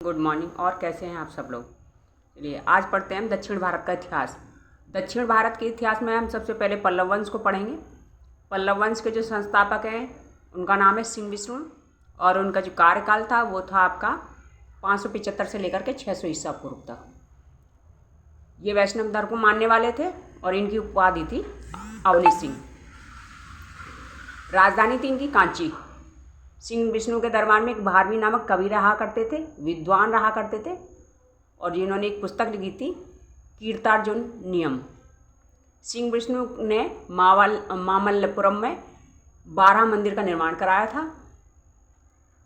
Good morning. और कैसे हैं आप सब लोग। चलिए आज पढ़ते हैं हम दक्षिण भारत का इतिहास। दक्षिण भारत के इतिहास में हम सबसे पहले पल्लव वंश को पढ़ेंगे। पल्लव वंश के जो संस्थापक हैं उनका नाम है सिंह विष्णु और उनका जो कार्यकाल था वो था आपका 575 से लेकर के 600 ईसा पूर्व तक। ये वैष्णव धर्म को मानने वाले थे और इनकी उपाधि थी अवनी सिंह। राजधानी थी इनकी कांची। सिंह विष्णु के दरबार में एक भारवी नामक कवि रहा करते थे, विद्वान रहा करते थे और जिन्होंने एक पुस्तक लिखी थी कीर्तार्जुन नियम। सिंह विष्णु ने मामल्लपुरम में 12 मंदिर का निर्माण कराया था।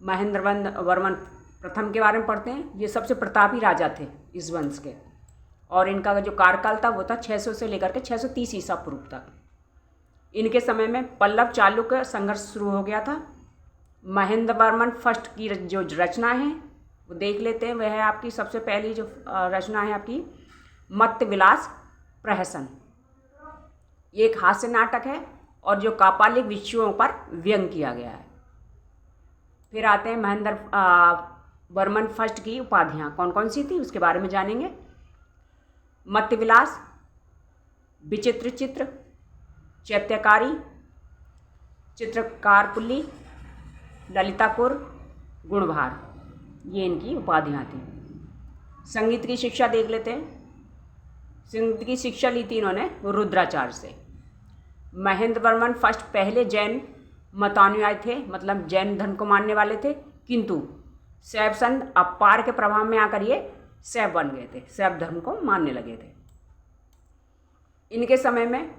महेंद्र वर्मन प्रथम के बारे में पढ़ते हैं। ये सबसे प्रतापी राजा थे इस वंश के और इनका जो कार्यकाल था वो था 600 से लेकर के 630 ईसा पूर्व तक। इनके समय में पल्लव चालुक्य संघर्ष शुरू हो गया था। महेंद्र वर्मन फर्स्ट की जो रचना है वो देख लेते हैं। वह है आपकी सबसे पहली जो रचना है आपकी मत्त विलास प्रहसन। ये एक हास्य नाटक है और जो कापालिक विषयों पर व्यंग किया गया है। फिर आते हैं महेंद्र वर्मन फर्स्ट की उपाधियाँ कौन कौन सी थी उसके बारे में जानेंगे। मत्त विलास, विचित्र चित्र, चैत्यकारी, चित्रकार पुल्ली, ललितापुर, गुणभार, ये इनकी उपाधियाँ थीं। संगीत की शिक्षा देख लेते हैं। संगीत की शिक्षा ली थी इन्होंने रुद्राचार्य से। महेंद्र वर्मन फर्स्ट पहले जैन मतानुयायी थे, मतलब जैन धर्म को मानने वाले थे, किंतु शैव संत अपार के प्रभाव में आकर ये शैव बन गए थे, शैव धर्म को मानने लगे थे। इनके समय में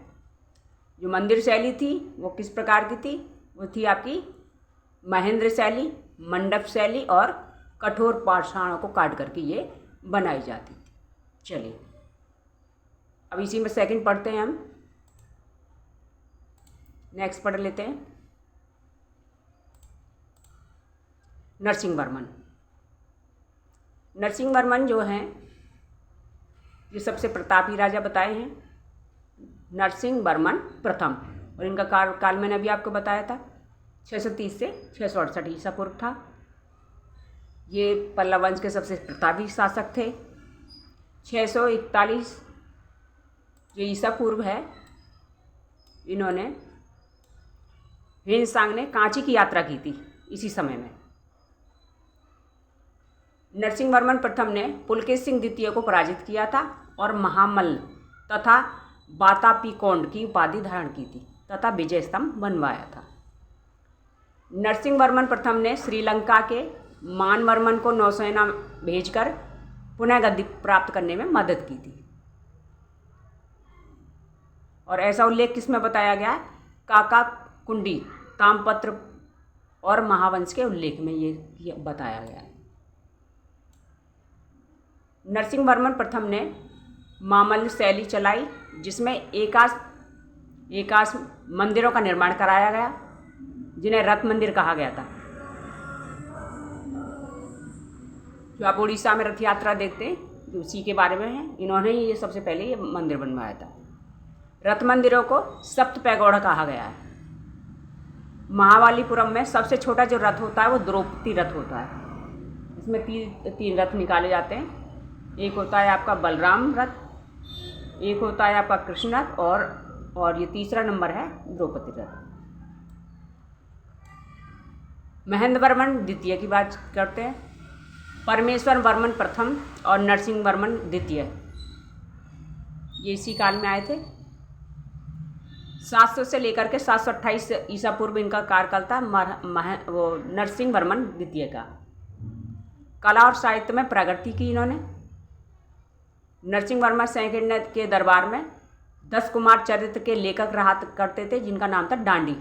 जो मंदिर शैली थी वो किस प्रकार की थी? वो थी आपकी महेंद्र शैली, मंडप शैली और कठोर पाषाणों को काट करके ये बनाई जाती थी। चलिए अब इसी में सेकंड पढ़ते हैं हम। नेक्स्ट पढ़ लेते हैं नरसिंह वर्मन। नरसिंह वर्मन जो हैं ये सबसे प्रतापी राजा बताए हैं, नरसिंह वर्मन प्रथम। और इनका कार्यकाल मैंने अभी आपको बताया था 630 से 668 ईसा पूर्व था। ये पल्लव वंश के सबसे प्रतापी शासक थे। 641 जो ईसा पूर्व है इन्होंने ह्वेनसांग ने कांची की यात्रा की थी इसी समय में। नरसिंह वर्मन प्रथम ने पुलकेश सिंह द्वितीय को पराजित किया था और महामल्ल तथा बातापीकोंड की उपाधि धारण की थी तथा विजय स्तंभ बनवाया था। नरसिंह वर्मन प्रथम ने श्रीलंका के मान वर्मन को नौसेना भेजकर पुनः गद्दी प्राप्त करने में मदद की थी। और ऐसा उल्लेख किसमें बताया गया है? काका कुंडी तामपत्र और महावंश के उल्लेख में ये बताया गया है। नरसिंह वर्मन प्रथम ने मामल्ल शैली चलाई जिसमें एकाश मंदिरों का निर्माण कराया गया जिन्हें रथ मंदिर कहा गया था। जो आप उड़ीसा में रथ यात्रा देखते हैं उसी के बारे में है। इन्होंने ये सबसे पहले ये मंदिर बनवाया था। रथ मंदिरों को सप्त पैगोड़ा कहा गया है। महाबलीपुरम में सबसे छोटा जो रथ होता है वो द्रौपदी रथ होता है। इसमें तीन रथ निकाले जाते हैं। एक होता है आपका बलराम रथ, एक होता है आपका कृष्ण रथ और ये तीसरा नंबर है द्रौपदी रथ। महेंद्र वर्मन द्वितीय की बात करते हैं। परमेश्वर वर्मन प्रथम और नरसिंह वर्मन द्वितीय ये इसी काल में आए थे। 700 से लेकर के 728 ईसा पूर्व इनका कार्यकाल था वो नरसिंह वर्मन द्वितीय का। कला और साहित्य में प्रगति की इन्होंने। नरसिंह वर्मन सेकंड के दरबार में 10 कुमार चरित्र के लेखक रहा करते थे जिनका नाम था डांडी।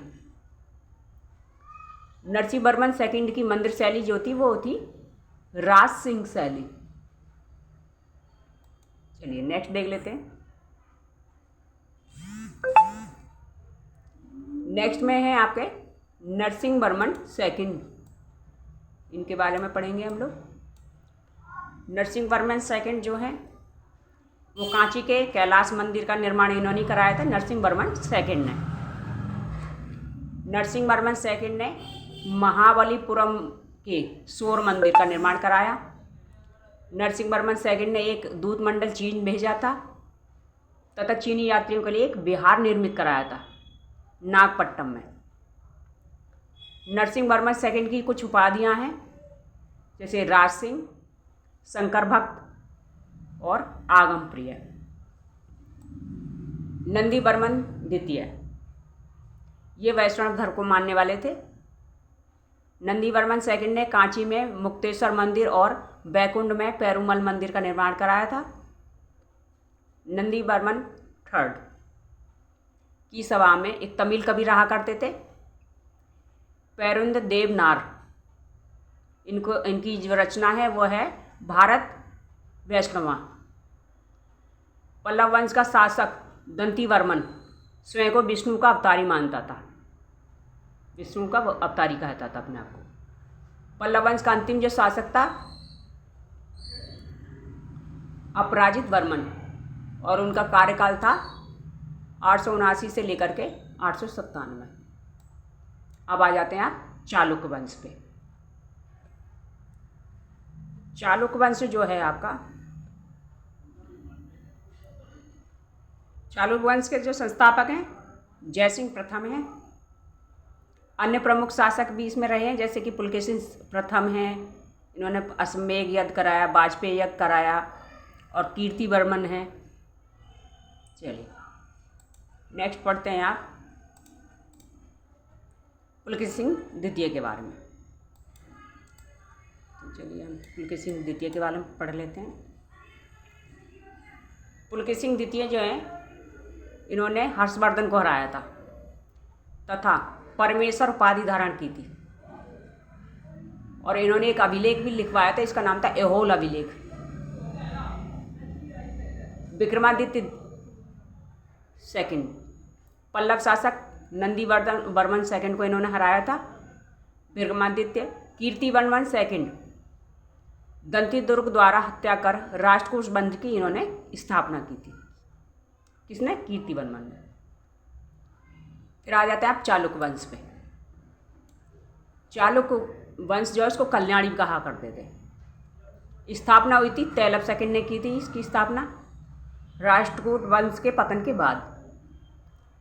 नरसिंह वर्मन सेकंड की मंदिर शैली जो थी वो थी राज सिंह शैली। चलिए नेक्स्ट देख लेते हैं। नेक्स्ट में है आपके नरसिंह वर्मन सेकंड, इनके बारे में पढ़ेंगे हम लोग। नरसिंह वर्मन सेकंड जो है वो कांची के कैलाश मंदिर का निर्माण इन्होंने कराया था नरसिंह वर्मन सेकंड ने। नरसिंह वर्मन सेकंड ने महाबलीपुरम के सूर्य मंदिर का निर्माण कराया नरसिंहवर्मन सेकंड ने एक दूत मंडल चीन भेजा था तथा चीनी यात्रियों के लिए एक विहार निर्मित कराया था नागपट्टनम में। नरसिंहवर्मन सेकंड की कुछ उपाधियां हैं, जैसे राज सिंह, शंकर भक्त और आगम प्रिय। नंदीवर्मन द्वितीय, ये वैष्णव धर्म को मानने वाले थे। नंदीवर्मन सेकंड ने कांची में मुक्तेश्वर मंदिर और बैकुंठ में पेरुमल मंदिर का निर्माण कराया था। नंदीवर्मन थर्ड की सभा में एक तमिल कवि रहा करते थे, पेरुंद देवनार। इनकी जो रचना है वो है भारत वैष्णवा। पल्लव वंश का शासक दंतीवर्मन स्वयं को विष्णु का अवतारी मानता था, विष्णु का अवतारी कहता था अपने आप को। पल्लव वंश का अंतिम जो शासक था अपराजित वर्मन, और उनका कार्यकाल था 879 से लेकर के 897। अब आ जाते हैं आप चालुक्य वंश पे। चालुक्य वंश जो है आपका, चालुक्य वंश के जो संस्थापक हैं जयसिंह प्रथम हैं। अन्य प्रमुख शासक भी इसमें रहे हैं, जैसे कि पुलकेशिन प्रथम हैं, इन्होंने अश्वमेध यज्ञ कराया, वाजपेयी यज्ञ कराया, और कीर्तिवर्मन है। चलिए नेक्स्ट पढ़ते हैं आप पुलकेशिन द्वितीय के बारे में। तो चलिए हम पुलकेशिन द्वितीय के बारे में पढ़ लेते हैं। पुलकेशिन द्वितीय जो है, इन्होंने हर्षवर्धन को हराया था तथा परमेश्वर उपाधि धारण की थी, और इन्होंने एक अभिलेख भी लिखवाया था, इसका नाम था ऐहोल अभिलेख। विक्रमादित्य सेकंड, पल्लव शासक नंदीवर्मन सेकंड को इन्होंने हराया था। विक्रमादित्य कीर्तिवर्मन सेकंड दंती दुर्ग द्वारा हत्या कर राष्ट्रकूट वंश की इन्होंने स्थापना की थी। किसने? कीर्तिवर्मन ने। फिर आ जाते हैं आप चालुक्य वंश पे। चालुक्य वंश जो है उसको कल्याणी कहा करते थे। स्थापना हुई थी तैलप सेकंड ने की थी इसकी स्थापना, राष्ट्रकूट वंश के पतन के बाद।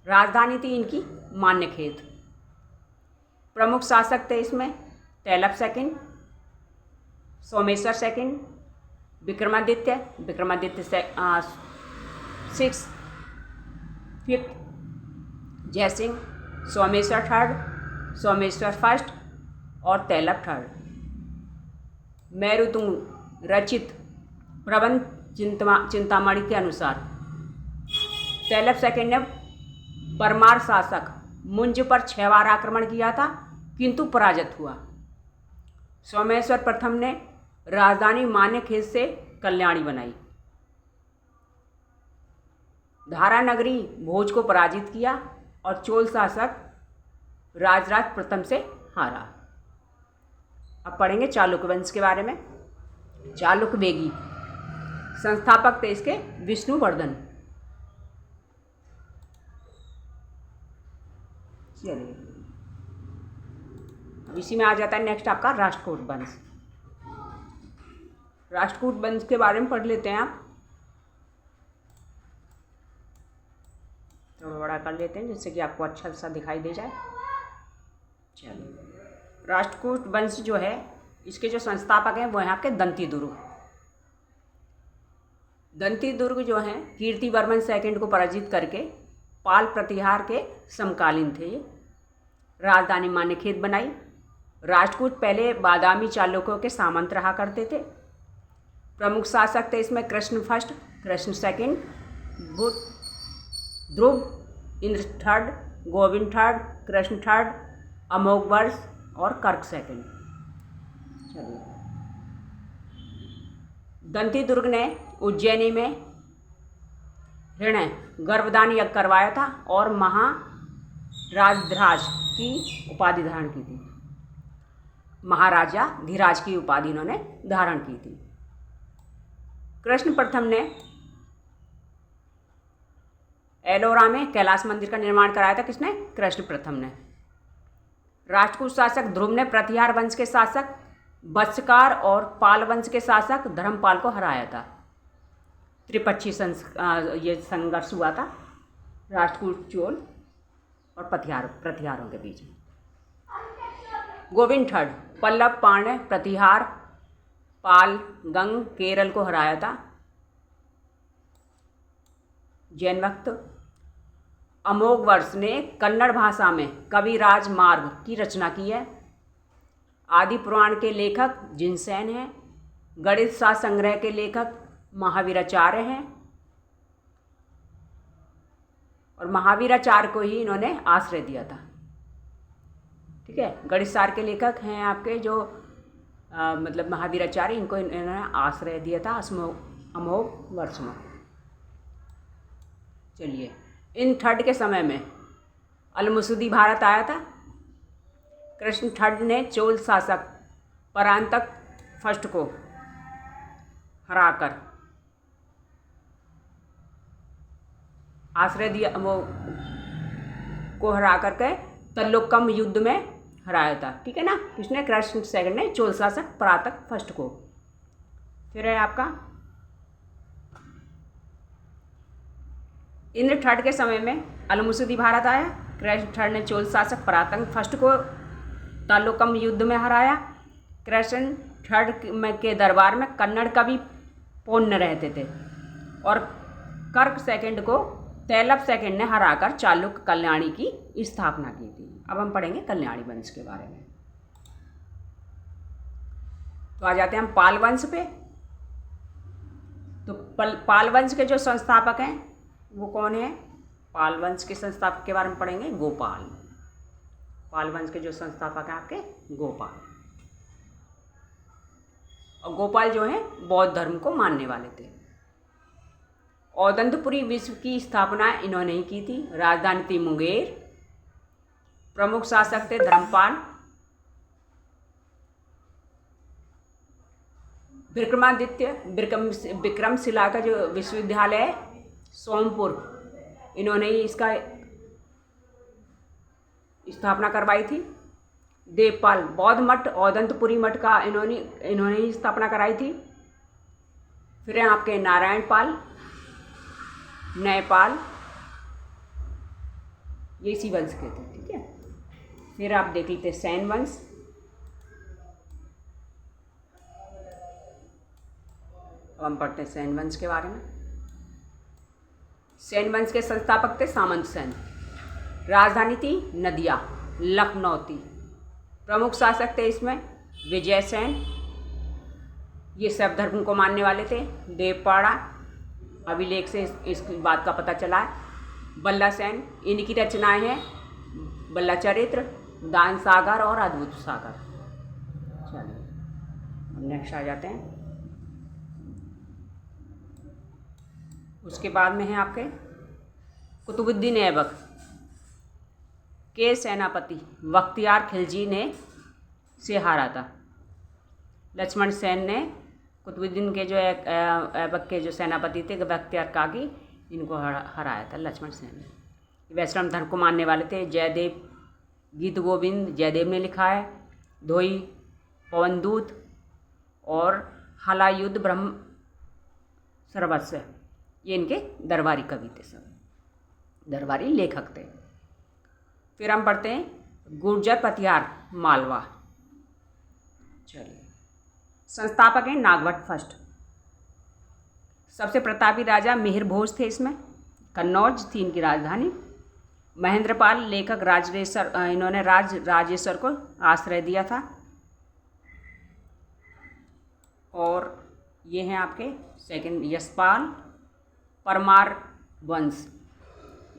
राजधानी थी इनकी मान्यखेत। प्रमुख शासक थे इसमें Tailapa second, Someshwara second, Vikramaditya six, fifth Jayasimha, Someshwara third, Someshwara first और तैलप थर्ड। मेरुतुंग रचित प्रबंध चिंतामणि के अनुसार तैलप सेकंड ने परमार शासक मुंज पर 6 बार आक्रमण किया था, किंतु पराजित हुआ। सोमेश्वर प्रथम ने राजधानी मान्यखेत से कल्याणी बनाई। धारा नगरी भोज को पराजित किया और चोल शासक राजराज प्रथम से हारा। अब पढ़ेंगे चालुक्य वंश के बारे में। चालुक्य बेगी संस्थापक थे इसके विष्णुवर्धन। चलिए अब इसी में आ जाता है नेक्स्ट आपका राष्ट्रकूट वंश। राष्ट्रकूट वंश के बारे में पढ़ लेते हैं आप, थोड़ा बड़ा कर लेते हैं जिससे कि आपको अच्छा सा दिखाई दे जाए। चलिए राष्ट्रकूट वंश जो है, इसके जो संस्थापक हैं वो हैं आपके दंती दुर्ग। दंती दुर्ग जो हैं कीर्तिवर्मन सेकंड को पराजित करके पाल प्रतिहार के समकालीन थे। ये राजधानी मान्यखेत बनाई। राष्ट्रकूट पहले बादामी चालुक्यों के सामंत रहा करते थे। प्रमुख शासक थे इसमें Krishna first, Krishna second, Dhruva, Indra third, Govind third, Krishna third, Amoghavarsha और कर्क सेकंड। चलिए दंती दुर्ग ने उज्जैनी में हृणय गर्भदान यज्ञ करवाया था और महाराजधीराज की उपाधि धारण की थी। महाराजा धीराज की उपाधि इन्होंने धारण की थी। कृष्ण प्रथम ने एलोरा में कैलाश मंदिर का निर्माण कराया था। किसने? कृष्ण प्रथम ने। राष्ट्रकूट शासक ध्रुव ने प्रतिहार वंश के शासक वत्सकार और पाल वंश के शासक धर्मपाल को हराया था। त्रिपक्षीय ये संघर्ष हुआ था राष्ट्रकूट, चोल और प्रतिहारों के बीच में। गोविंद थर्ड पल्लव, पांड्य, प्रतिहार, पाल, गंग, केरल को हराया था। जैन भक्त अमोघ वर्ष ने कन्नड़ भाषा में कविराज मार्ग की रचना की है। आदि पुराण के लेखक जिनसेन हैं। गणित शास्त्र संग्रह के लेखक महावीराचार्य हैं और महावीराचार्य को ही इन्होंने आश्रय दिया था। ठीक है, गणित शास्त्र के लेखक हैं आपके जो मतलब महावीराचार्य, इनको इन्होंने आश्रय दिया था अमोघ वर्ष में। चलिए, इन थर्ड के समय में अलमुसुदी भारत आया था। कृष्ण थर्ड ने चोल शासक परांतक फर्स्ट को हराकर आश्रय दिया, वो को हरा करके तल्लोकम युद्ध में हराया था। ठीक है ना, किसने? कृष्ण सेकंड ने चोल शासक परांतक फर्स्ट को। फिर है आपका इंद्र थर्ड के समय में अलमुसुदी भारत आया। कृष्ण थर्ड ने चोल शासक परांतक फर्स्ट को तालोकम युद्ध में हराया। कृष्ण थर्ड के दरबार में कन्नड़ कवि पौन्य रहते थे और कर्क सेकंड को तैलप सेकंड ने हराकर चालुक्य कल्याणी की स्थापना की थी। अब हम पढ़ेंगे कल्याणी वंश के बारे में। तो आ जाते हैं हम पाल वंश पे। तो पाल वंश के जो संस्थापक हैं वो कौन है? पाल वंश के संस्थापक के बारे में पढ़ेंगे गोपाल। पाल वंश के जो संस्थापक हैं आपके गोपाल। और गोपाल जो है बौद्ध धर्म को मानने वाले थे। औदंतपुरी विश्व की स्थापना इन्होंने ही की थी। राजधानी थी मुंगेर। प्रमुख शासक थे धर्मपाल। विक्रमादित्य विक्रमशिला का जो विश्वविद्यालय है सोमपुर, इन्होंने ही इसका स्थापना करवाई थी। देवपाल बौद्ध मठ औदंतपुरी मठ का इन्होंने ही स्थापना कराई थी। फिर हैं आपके नारायण पाल, न्यायपाल, ये इसी वंश के थे। ठीक है, फिर आप देख लेते सैन वंश। अब हम पढ़ते हैं सैन वंश के बारे में। सैन वंश के संस्थापक थे सामंत सेन। राजधानी थी नदिया, लखनऊ थी। प्रमुख शासक थे इसमें विजय सेन, ये शैव धर्म को मानने वाले थे। देवपाड़ा, अभिलेख से इस बात का पता चला है। बल्ला सेन, इनकी रचनाएं हैं बल्ला चरित्र, दान सागर और अद्भुत सागर। चलिए नेक्स्ट आ जाते हैं। उसके बाद में है आपके कुतुबुद्दीन ऐबक के सेनापति बख्तियार खिलजी ने से हारा था। लक्ष्मण सेन ने कुतुबुद्दीन के जो ऐबक के जो सेनापति थे बख्तियार काकी, इनको हराया था लक्ष्मण सेन ने। वैष्णव धर्म को मानने वाले थे। जयदेव, गीत गोविंद जयदेव ने लिखा है। धोई, पवनदूत और हलायुद्ध ब्रह्म सर्वस्व, ये इनके दरबारी कवि थे, सब दरबारी लेखक थे। फिर हम पढ़ते हैं गुर्जर प्रतिहार मालवा। चलिए, संस्थापक हैं नागभट्ट फर्स्ट। सबसे प्रतापी राजा मिहिर भोज थे इसमें। कन्नौज थी इनकी राजधानी। महेंद्रपाल लेखक राजरेश्वर, इन्होंने राजेश्वर को आश्रय दिया था। और ये हैं आपके सेकंड यशपाल, परमार वंश,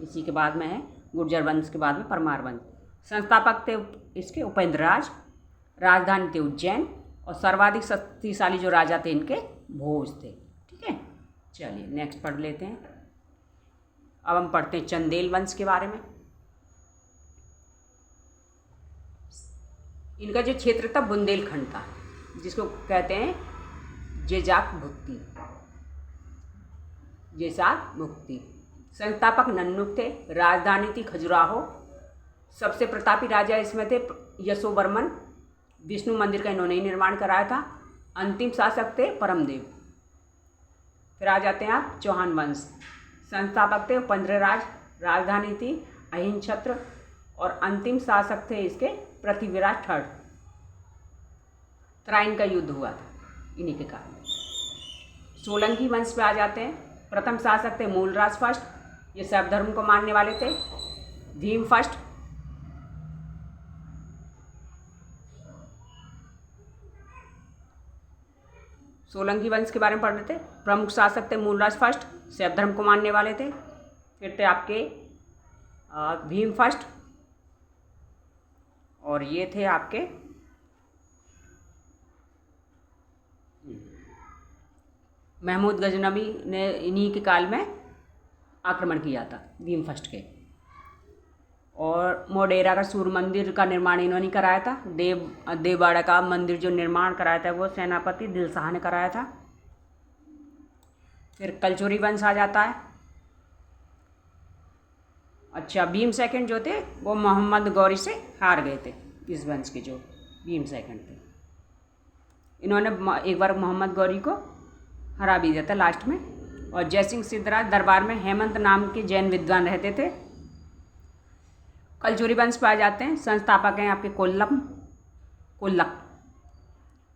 इसी के बाद में है गुर्जर वंश के बाद में परमार वंश। संस्थापक थे इसके उपेंद्र राज। राजधानी थे उज्जैन और सर्वाधिक शक्तिशाली जो राजा थे इनके भोज थे। ठीक है, चलिए नेक्स्ट पढ़ लेते हैं। अब हम पढ़ते हैं चंदेल वंश के बारे में। इनका जो क्षेत्र था बुंदेलखंड था, जिसको कहते हैं जेजाक भुक्ति, जेजाक भुक्ति। संस्थापक नन्नुक थे। राजधानी थी खजुराहो। सबसे प्रतापी राजा इसमें थे यशोवर्मन। विष्णु मंदिर का इन्होंने ही निर्माण कराया था। अंतिम शासक थे परमदेव। फिर आ जाते हैं आप चौहान वंश। संस्थापक थे उपेंद्रराज, राजधानी थी अहिंछत्र और अंतिम शासक थे इसके पृथ्वीराज थर्ड। तराइन का युद्ध हुआ था इन्हीं के कारण। सोलंकी वंश पे आ जाते हैं। प्रथम शासक थे मूलराज फर्स्ट, ये शैव धर्म को मानने वाले थे। भीम फर्स्ट, सोलंकी वंश के बारे में पढ़ रहे थे। प्रमुख शासक थे मूलराज फर्स्ट, शैव धर्म को मानने वाले थे। फिर थे आपके भीम फर्स्ट और ये थे आपके महमूद गजनवी ने इन्हीं के काल में आक्रमण किया था भीम फर्स्ट के। और मोढेरा का सूर्य मंदिर का निर्माण इन्होंने कराया था। देववाड़ा का मंदिर जो निर्माण कराया था वो सेनापति दिल शाह ने कराया था। फिर कलचुरी वंश आ जाता है। अच्छा, भीम सेकंड जो थे वो मोहम्मद गौरी से हार गए थे। इस वंश के जो भीम सेकंड थे इन्होंने एक बार मोहम्मद गौरी को हरा भी दिया था लास्ट में। और जयसिंह सिद्धराज दरबार में हेमंत नाम के जैन विद्वान रहते थे। कलचुरी वंश पे आ जाते हैं। संस्थापक हैं आपके कोल्लक।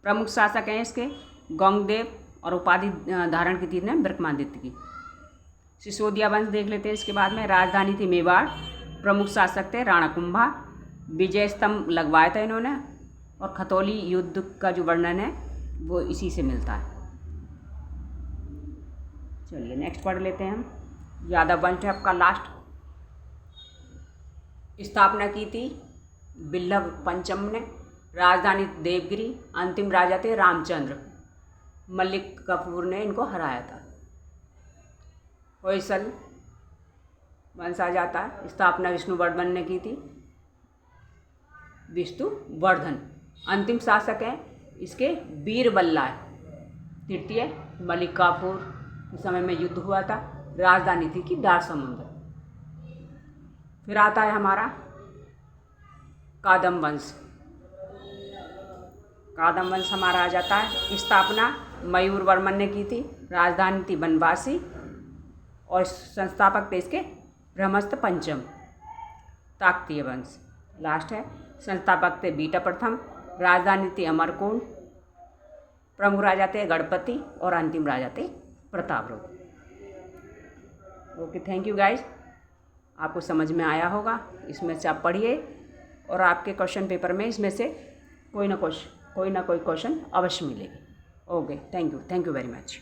प्रमुख शासक हैं इसके गौंगदेव और उपाधि धारण की थी ने विक्रमादित्य की। सिसोदिया वंश देख लेते हैं इसके बाद में। राजधानी थी मेवाड़। प्रमुख शासक थे राणा कुंभा। विजय स्तंभ लगवाया था इन्होंने। और खतौली युद्ध का जो वर्णन है वो इसी से मिलता है। चलिए नेक्स्ट पढ़ लेते हैं हम। यादव वंश है आपका लास्ट। स्थापना की थी बिल्लभ पंचम ने। राजधानी देवगिरी। अंतिम राजा थे रामचंद्र। मलिक कफूर ने इनको हराया था। होयसल वंश आ जाता है। स्थापना विष्णुवर्धन ने की थी। विष्णुवर्धन। अंतिम शासक हैं इसके बीरबल्ला तृतीय। मलिक काफूर के समय में युद्ध हुआ था। राजधानी थी कि दार समुद्र। फिर आता है हमारा कादम वंश। कादम वंश हमारा आ जाता है। स्थापना मयूर वर्मन ने की थी। राजधानी थी बनवासी और संस्थापक थे इसके ब्रह्मस्त्र पंचम। काकतीय वंश लास्ट है। संस्थापक थे बीटा प्रथम। राजधानी थी अमरकोंड। प्रमुख राजा थे गणपति और अंतिम राजा थे Prataparudra. Okay, thank you guys. आपको समझ में आया होगा। इसमें से आप पढ़िए और आपके क्वेश्चन पेपर में इसमें से कोई ना कोई क्वेश्चन अवश्य मिलेगी। Okay, thank you very much.